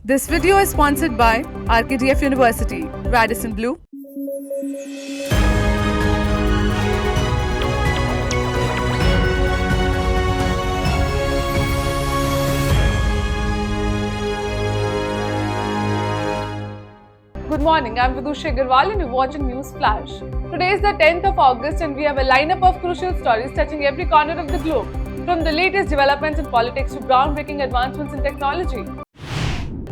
This video is sponsored by RKDF University, Radisson Blue. Good morning, I'm Vidushi Agarwal and you're watching News Flash. Today is the 10th of August and we have a lineup of crucial stories touching every corner of the globe, from the latest developments in politics to groundbreaking advancements in technology.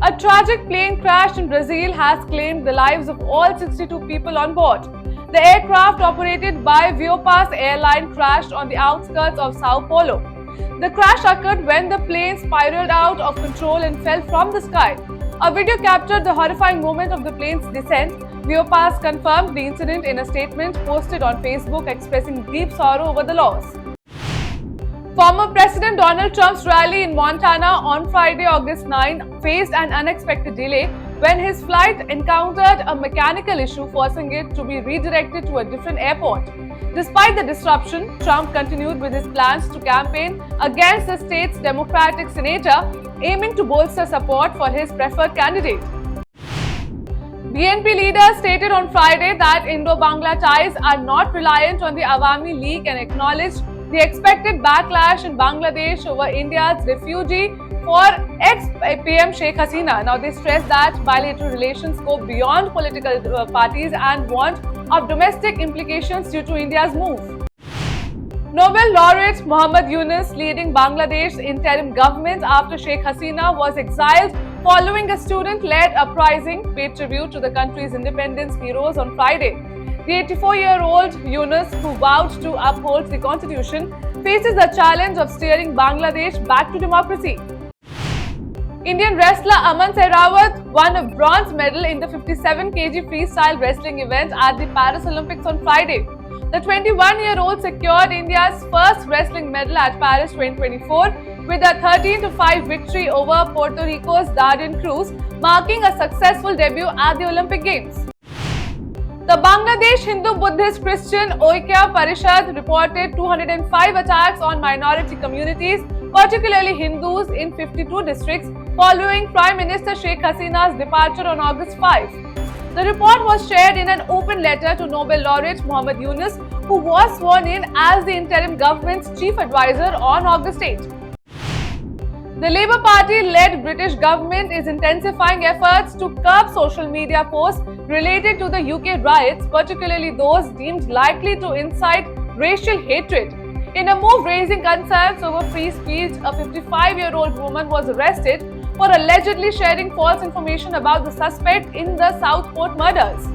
A tragic plane crash in Brazil has claimed the lives of all 62 people on board. The aircraft operated by Viopas airline crashed on the outskirts of Sao Paulo. The crash occurred when the plane spiraled out of control and fell from the sky. A video captured the horrifying moment of the plane's descent. Viopas confirmed the incident in a statement posted on Facebook expressing deep sorrow over the loss. Former President Donald Trump's rally in Montana on Friday, August 9, faced an unexpected delay when his flight encountered a mechanical issue, forcing it to be redirected to a different airport. Despite the disruption, Trump continued with his plans to campaign against the state's Democratic senator, aiming to bolster support for his preferred candidate. BNP leaders stated on Friday that Indo-Bangla ties are not reliant on the Awami League and acknowledged the expected backlash in Bangladesh over India's refugee for ex-PM Sheikh Hasina. Now, they stressed that bilateral relations go beyond political parties and want of domestic implications due to India's move. Nobel laureate Muhammad Yunus leading Bangladesh's interim government after Sheikh Hasina was exiled following a student-led uprising paid tribute to the country's independence heroes on Friday. The 84-year-old Yunus, who vowed to uphold the constitution, faces the challenge of steering Bangladesh back to democracy. Indian wrestler Aman Sehrawat won a bronze medal in the 57 kg freestyle wrestling event at the Paris Olympics on Friday. The 21-year-old secured India's first wrestling medal at Paris 2024 with a 13-5 victory over Puerto Rico's Darden Cruz, marking a successful debut at the Olympic Games. The Bangladesh Hindu-Buddhist Christian Oikya Parishad reported 205 attacks on minority communities, particularly Hindus, in 52 districts following Prime Minister Sheikh Hasina's departure on August 5. The report was shared in an open letter to Nobel laureate Muhammad Yunus, who was sworn in as the interim government's chief advisor on August 8. The Labour Party-led British government is intensifying efforts to curb social media posts related to the UK riots, particularly those deemed likely to incite racial hatred. In a move raising concerns over free speech, a 55-year-old woman was arrested for allegedly sharing false information about the suspect in the Southport murders.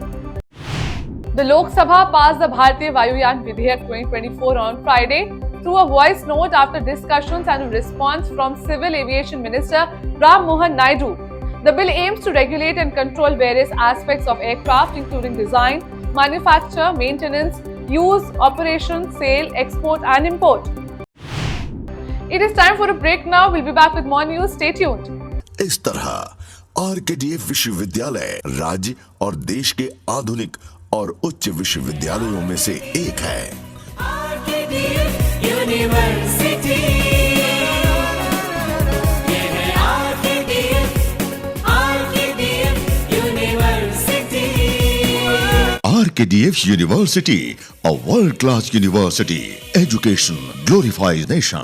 The Lok Sabha passed the Bharatiya Vayuyan Vidheyak 2024 on Friday through a voice note after discussions and a response from Civil Aviation Minister Ram Mohan Naidu. The bill aims to regulate and control various aspects of aircraft, including design, manufacture, maintenance, use, operation, sale, export and import. It is time for a break now. We'll be back with more news. Stay tuned. इस तरह RKDF विश्वविद्यालय राज्य और देश के आधुनिक और उच्च विश्वविद्यालयों में से एक है। RKDF University, a world-class university. Education glorifies nation.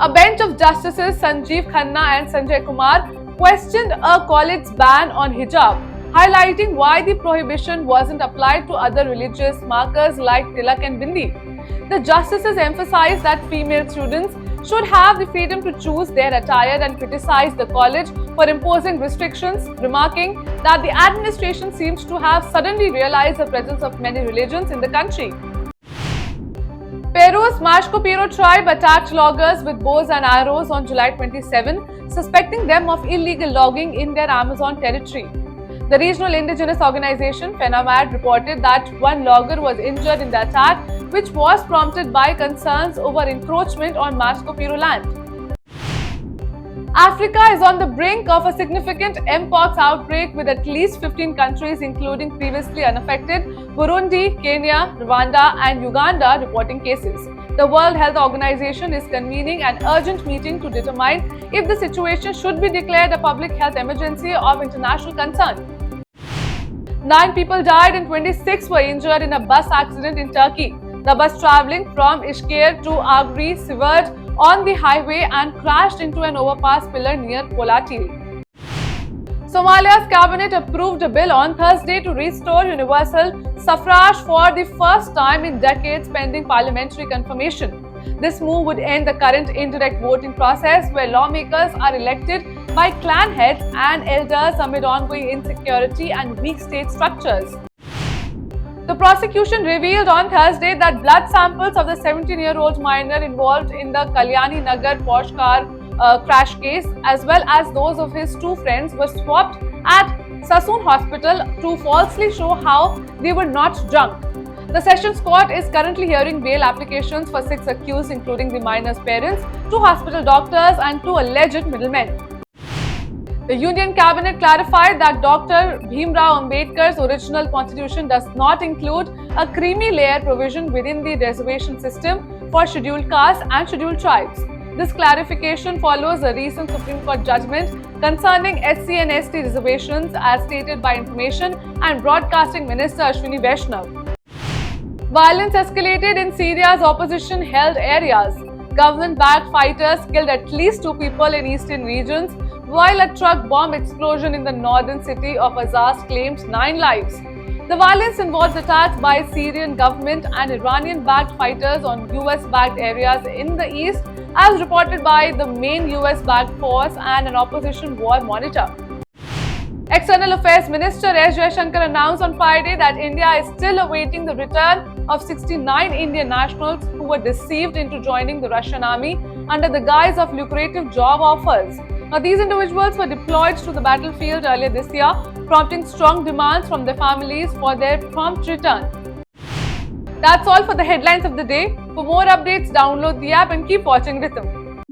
A bench of Justices Sanjeev Khanna and Sanjay Kumar questioned a college's ban on hijab, highlighting why the prohibition wasn't applied to other religious markers like tilak and bindi. The justices emphasized that female students should have the freedom to choose their attire and criticized the college for imposing restrictions, remarking that the administration seems to have suddenly realized the presence of many religions in the country. Peru's Mashco-Piro tribe attacked loggers with bows and arrows on July 27, suspecting them of illegal logging in their Amazon territory. The regional indigenous organization FENAMAD reported that one logger was injured in the attack, which was prompted by concerns over encroachment on Mashco-Piro land. Africa is on the brink of a significant mpox outbreak with at least 15 countries, including previously unaffected Burundi, Kenya, Rwanda, and Uganda, reporting cases. The World Health Organization is convening an urgent meeting to determine if the situation should be declared a public health emergency of international concern. 9 people died and 26 were injured in a bus accident in Turkey. The bus travelling from Ishkir to Agri severed on the highway and crashed into an overpass pillar near Polatili. Somalia's cabinet approved a bill on Thursday to restore universal suffrage for the first time in decades pending parliamentary confirmation. This move would end the current indirect voting process where lawmakers are elected by clan heads and elders amid ongoing insecurity and weak state structures. The prosecution revealed on Thursday that blood samples of the 17-year-old minor involved in the Kalyani Nagar Porsche car crash case, as well as those of his 2 friends, were swapped at Sassoon Hospital to falsely show how they were not drunk. The Sessions Court is currently hearing bail applications for 6 accused, including the minor's parents, 2 hospital doctors, and 2 alleged middlemen. The Union Cabinet clarified that Dr. Bhimrao Ambedkar's original constitution does not include a creamy layer provision within the reservation system for scheduled castes and scheduled tribes. This clarification follows a recent Supreme Court judgment concerning SC and ST reservations as stated by Information and Broadcasting Minister Ashwini Vaishnav. Violence escalated in Syria's opposition-held areas. Government-backed fighters killed at least 2 people in eastern regions, while a truck bomb explosion in the northern city of Azaz claimed 9 lives. The violence involves attacks by Syrian government and Iranian-backed fighters on US-backed areas in the east, as reported by the main US-backed force and an opposition war monitor. External Affairs Minister S. Jaishankar announced on Friday that India is still awaiting the return of 69 Indian nationals who were deceived into joining the Russian army under the guise of lucrative job offers. Now, these individuals were deployed to the battlefield earlier this year, prompting strong demands from their families for their prompt return. That's all for the headlines of the day. For more updates, download the app and keep watching Rhythm.